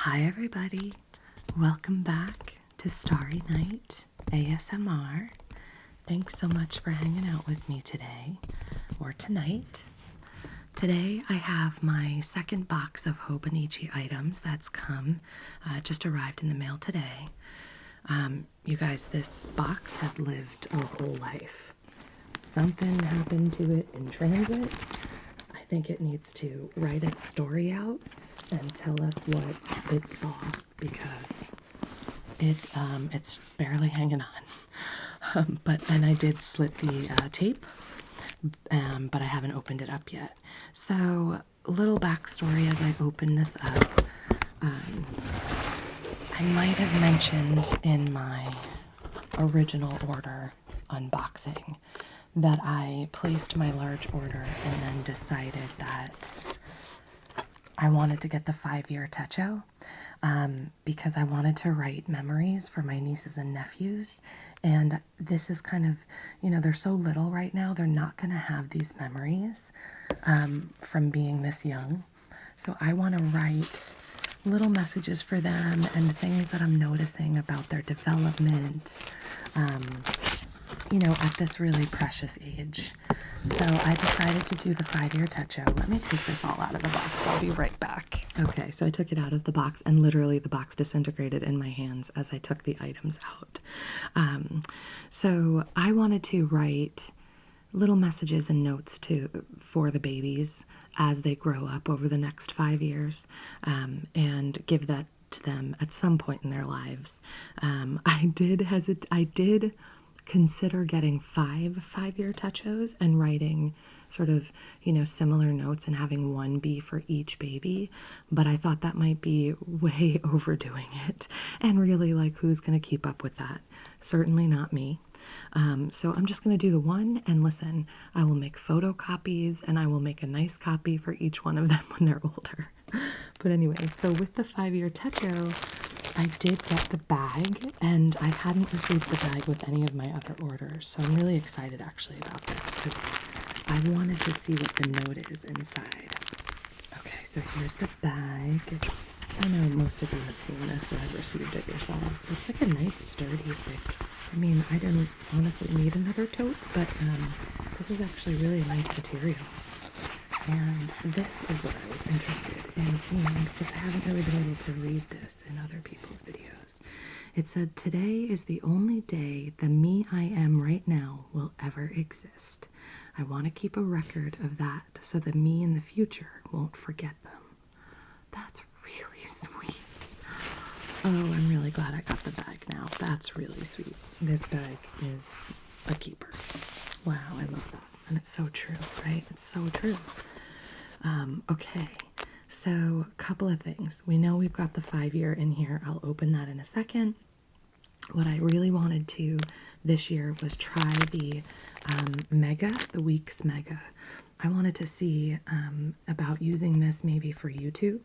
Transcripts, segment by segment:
Hi everybody, welcome back to Starry Night ASMR. Thanks so much for hanging out with me today, or tonight. Today I have my second box of Hobonichi items that's come, just arrived in the mail today. You guys, this box has lived a whole life. Something happened to it in transit. I think it needs to write its story out and tell us what it saw, because it's barely hanging on. And I did slit the tape, but I haven't opened it up yet. So, a little backstory as I open this up. I might have mentioned in my original order unboxing that I placed my large order and then decided that I wanted to get the 5-year techo because I wanted to write memories for my nieces and nephews. And this is kind of, they're so little right now, they're not going to have these memories from being this young. So I want to write little messages for them and things that I'm noticing about their development, at this really precious age. So I decided to do the 5-year techo. Let me take this all out of the box. I'll be right back. Okay, so I took it out of the box and literally the box disintegrated in my hands as I took the items out. So I wanted to write little messages and notes for the babies as they grow up over the next 5 years, and give that to them at some point in their lives. I did consider getting 5-year techos and writing sort of, similar notes and having one be for each baby. But I thought that might be way overdoing it. And really, who's going to keep up with that? Certainly not me. So I'm just going to do the one, and listen, I will make photocopies and I will make a nice copy for each one of them when they're older. But anyway, so with the 5-year techo, I did get the bag, and I hadn't received the bag with any of my other orders. So I'm really excited actually about this because I wanted to see what the note is inside. Okay, so here's the bag. I know most of you have seen this or have received it yourselves. It's like a nice, sturdy, thick. I mean, I don't honestly need another tote, but this is actually really a nice material. And this is what I was interested in seeing because I haven't really been able to read this in other people's videos. It said, "Today is the only day the me I am right now will ever exist. I want to keep a record of that so the me in the future won't forget them." That's really sweet. Oh, I'm really glad I got the bag now. That's really sweet. This bag is a keeper. Wow, I love that. And it's so true, right? It's so true. Okay, so a couple of things. We know we've got the 5-year in here. I'll open that in a second. What I really wanted to this year was try the the Weeks Mega. I wanted to see about using this maybe for YouTube.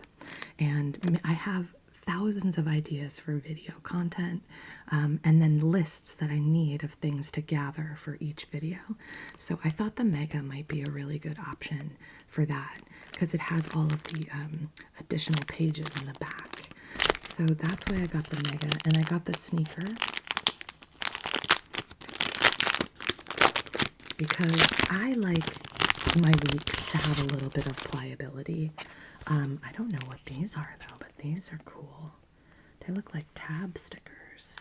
And I have thousands of ideas for video content, and then lists that I need of things to gather for each video. So I thought the Mega might be a really good option for that because it has all of the additional pages in the back. So that's why I got the Mega, and I got the sneaker because I like my Weeks to have a little bit of pliability. I don't know what these are though, but these are cool. They look like tab stickers.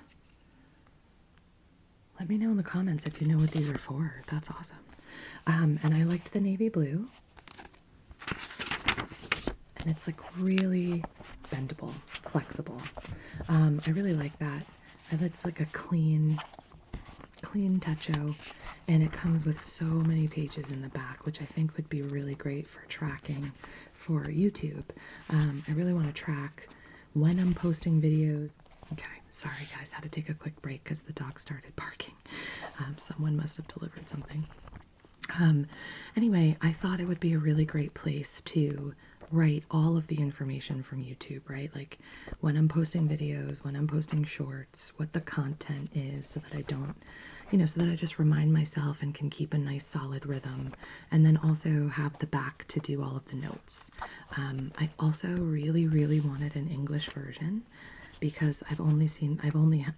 Let me know in the comments if you know what these are for. That's awesome. And I liked the navy blue. And it's really bendable, flexible. I really like that. It's like a clean techo, and it comes with so many pages in the back, which I think would be really great for tracking for YouTube. I really want to track when I'm posting videos. Okay, sorry guys, had to take a quick break because the dog started barking. Someone must have delivered something. Anyway, I thought it would be a really great place to write all of the information from YouTube, right? Like when I'm posting videos, when I'm posting shorts, what the content is, so that I don't you know, so that I just remind myself and can keep a nice solid rhythm, and then also have the back to do all of the notes. I also really wanted an English version because I've only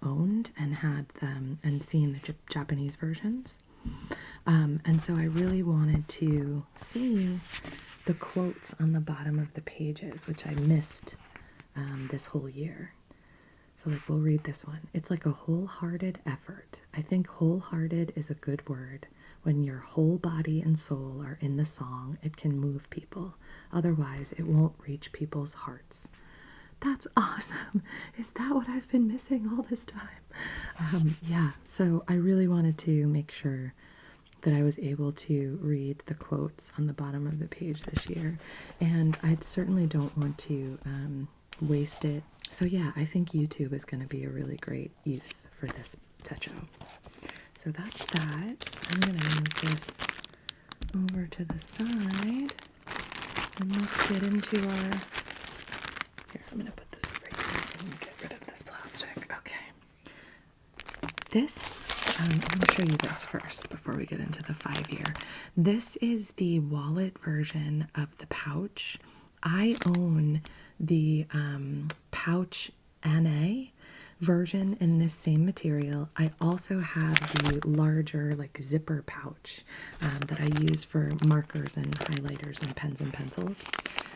owned and had them and seen the Japanese versions. And so I really wanted to see the quotes on the bottom of the pages, which I missed this whole year. So like, we'll read this one. It's like a wholehearted effort. I think wholehearted is a good word. When your whole body and soul are in the song, it can move people. Otherwise, it won't reach people's hearts. That's awesome. Is that what I've been missing all this time? Yeah, so I really wanted to make sure that I was able to read the quotes on the bottom of the page this year. And I certainly don't want to waste it. So yeah, I think YouTube is going to be a really great use for this techo. So that's that. I'm going to move this over to the side. And let's get into our... Here, I'm going to put this over here and get rid of this plastic. Okay. This, I'm going to show you this first before we get into the 5-year. This is the wallet version of the pouch. I own the pouch NA version in this same material. I also have the larger like zipper pouch that I use for markers and highlighters and pens and pencils.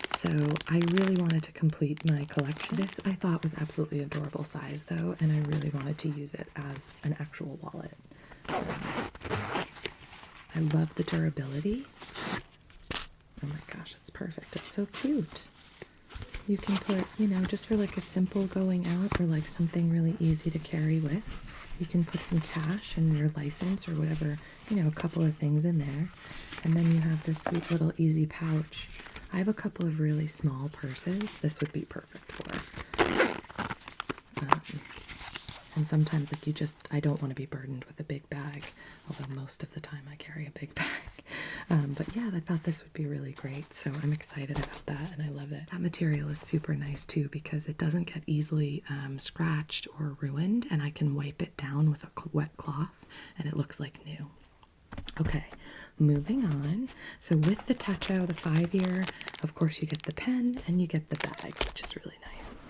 So I really wanted to complete my collection. This I thought was absolutely adorable size though, and I really wanted to use it as an actual wallet. I love the durability. Oh my gosh, it's perfect. It's so cute. You can put, you know, just for like a simple going out or like something really easy to carry with, you can put some cash and your license or whatever, you know, a couple of things in there. And then you have this sweet little easy pouch. I have a couple of really small purses. This would be perfect for. And sometimes like I don't want to be burdened with a big bag, although most of the time I carry a big bag. But yeah, I thought this would be really great, so I'm excited about that, and I love it. That material is super nice too because it doesn't get easily scratched or ruined, and I can wipe it down with a wet cloth, and it looks like new. Okay, moving on. So with the techo, the 5-year, of course you get the pen and you get the bag, which is really nice.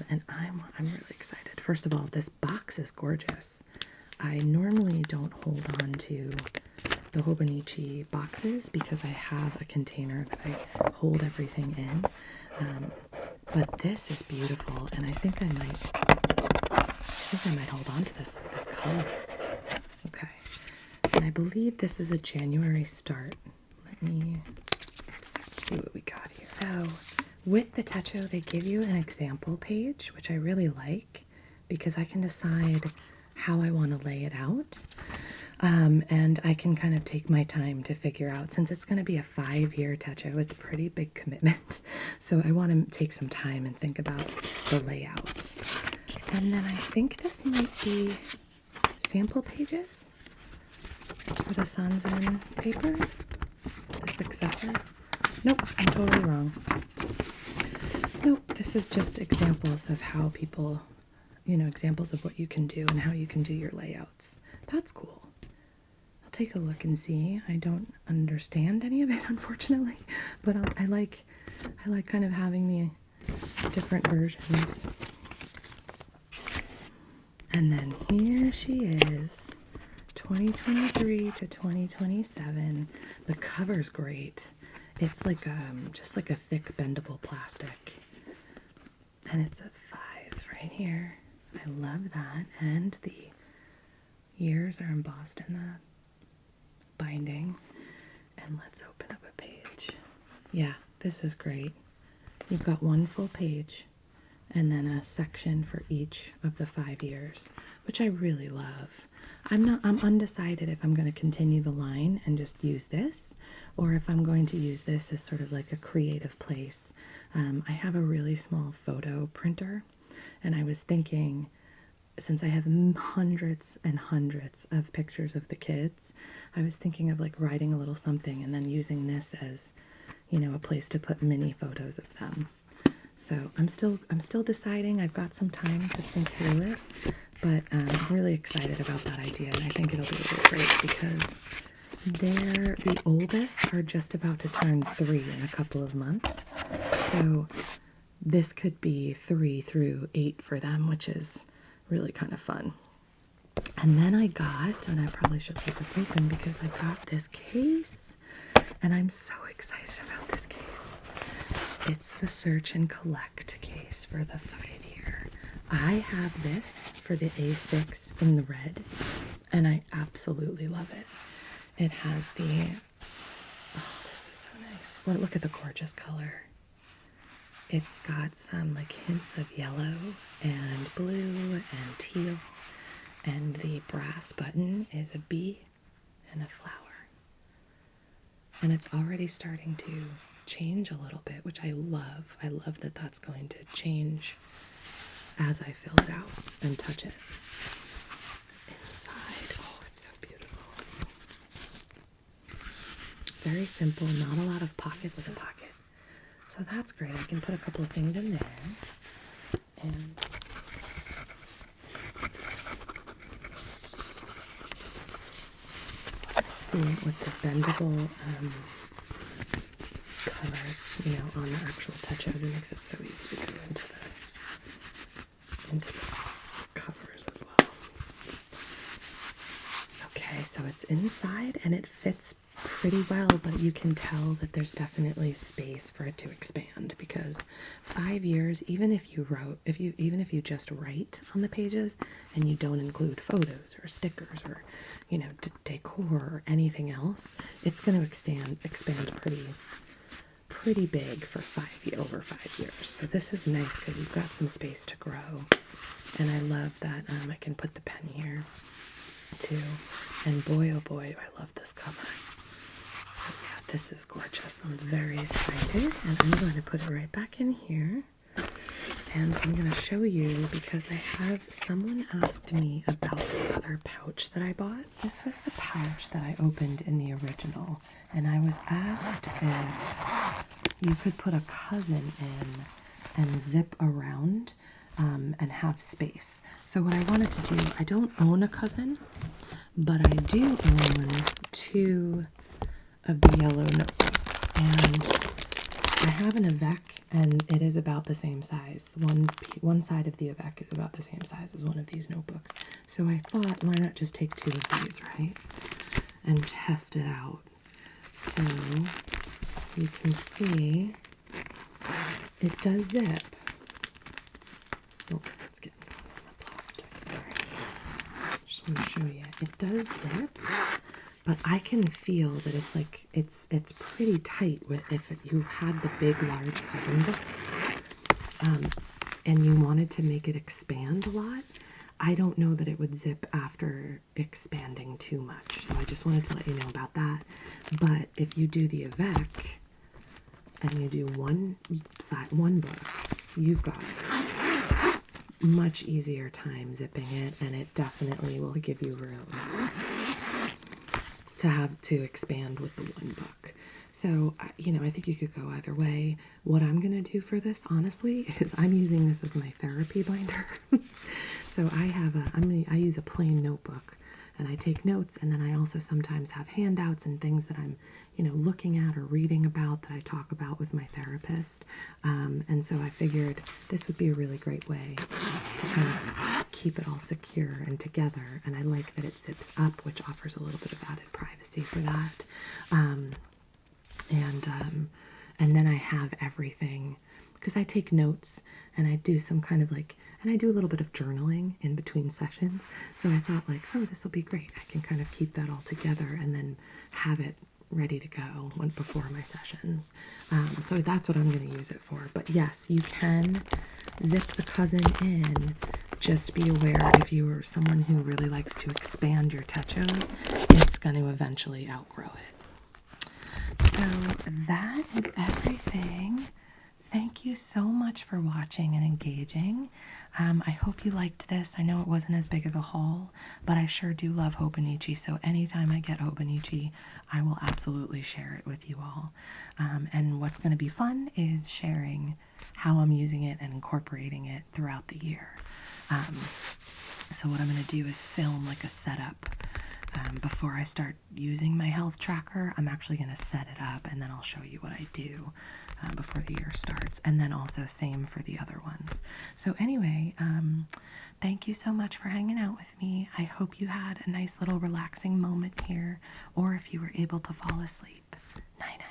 And I'm really excited. First of all, this box is gorgeous. I normally don't hold on to the Hobonichi boxes because I have a container that I hold everything in. But this is beautiful, and I think I might hold on to this color. Okay. And I believe this is a January start. Let me see what we got here. So with the techo, they give you an example page, which I really like because I can decide how I want to lay it out. And I can kind of take my time to figure out, since it's going to be a 5-year techo, it's a pretty big commitment. So I want to take some time and think about the layout. And then I think this might be sample pages for the Sanzen paper, the successor. Nope, I'm totally wrong. Nope, this is just examples of how people, you know, examples of what you can do and how you can do your layouts. That's cool. I'll take a look and see. I don't understand any of it, unfortunately, but I like kind of having the different versions. And then here she is, 2023 to 2027. The cover's great. It's like just like a thick bendable plastic, and it says 5 right here. I love that, and the years are embossed in the binding. And let's open up a page. Yeah, this is great. You've got one full page and then a section for each of the 5 years, which I really love. I'm undecided if I'm going to continue the line and just use this, or if I'm going to use this as sort of like a creative place. I have a really small photo printer, and I was thinking, since I have hundreds and hundreds of pictures of the kids, I was thinking of like writing a little something and then using this as, you know, a place to put mini photos of them. So I'm still deciding. I've got some time to think through it, But I'm really excited about that idea, and I think it'll be really great because the oldest are just about to turn 3 in a couple of months. So this could be 3 through 8 for them, which is really kind of fun. And then I got, and I probably should leave this open because I got this case, and I'm so excited about this case. It's the Search and Collect case for the 5-year. I have this for the A6 in the red, and I absolutely love it. It has the, oh, this is so nice. Well, look at the gorgeous color. It's got some like hints of yellow and blue and teal, and the brass button is a bee and a flower. And it's already starting to change a little bit, which I love. I love that that's going to change as I fill it out and touch it. Inside, oh, it's so beautiful. Very simple, not a lot of pockets in a pocket. So that's great. I can put a couple of things in there. And see it with the bendable covers, you know, on the actual techos. It makes it so easy to go into the covers as well. Okay, so it's inside and it fits pretty well, but you can tell that there's definitely space for it to expand because 5 years, even if you just write on the pages and you don't include photos or stickers or, you know, decor or anything else, it's going to expand pretty big for over 5 years. So this is nice because you've got some space to grow, and I love that I can put the pen here too. And boy, oh boy, I love this cover. So yeah, this is gorgeous. I'm very excited, and I'm going to put it right back in here. And I'm going to show you because I have someone asked me about the other pouch that I bought. This was the pouch that I opened in the original, and I was asked if you could put a cousin in and zip around and have space. So what I wanted to do, I don't own a cousin, but I do own 2 of the yellow notebooks, and I have an Avec, and it is about the same size. One side of the Avec is about the same size as one of these notebooks. So I thought, why not just take 2 of these, right? And test it out. So you can see it does zip. Oh, it's getting caught on the plastic. Sorry. Just want to show you. It does zip, but I can feel that it's pretty tight with if you had the big large cousin book and you wanted to make it expand a lot. I don't know that it would zip after expanding too much. So I just wanted to let you know about that. But if you do the Avec and you do one book, you've got much easier time zipping it, and it definitely will give you room to expand with the one book. So, you know, I think you could go either way. What I'm going to do for this, honestly, is I'm using this as my therapy binder. So I use a plain notebook, and I take notes, and then I also sometimes have handouts and things that I'm, you know, looking at or reading about that I talk about with my therapist. And so I figured this would be a really great way to kind of keep it all secure and together. And I like that it zips up, which offers a little bit of added privacy for that. And then I have everything, because I take notes and I do some kind of and I do a little bit of journaling in between sessions. So I thought oh, this will be great. I can kind of keep that all together and then have it ready to go before my sessions. So that's what I'm going to use it for. But yes, you can zip the cousin in. Just be aware, if you are someone who really likes to expand your techos, it's going to eventually outgrow it. So that is everything. Thank you so much for watching and engaging. I hope you liked this. I know it wasn't as big of a haul, but I sure do love Hobonichi, so anytime I get Hobonichi, I will absolutely share it with you all. And what's going to be fun is sharing how I'm using it and incorporating it throughout the year. So what I'm going to do is film like a setup. Before I start using my health tracker, I'm actually going to set it up, and then I'll show you what I do before the year starts, and then also same for the other ones. So anyway, thank you so much for hanging out with me. I hope you had a nice little relaxing moment here, or if you were able to fall asleep. Night.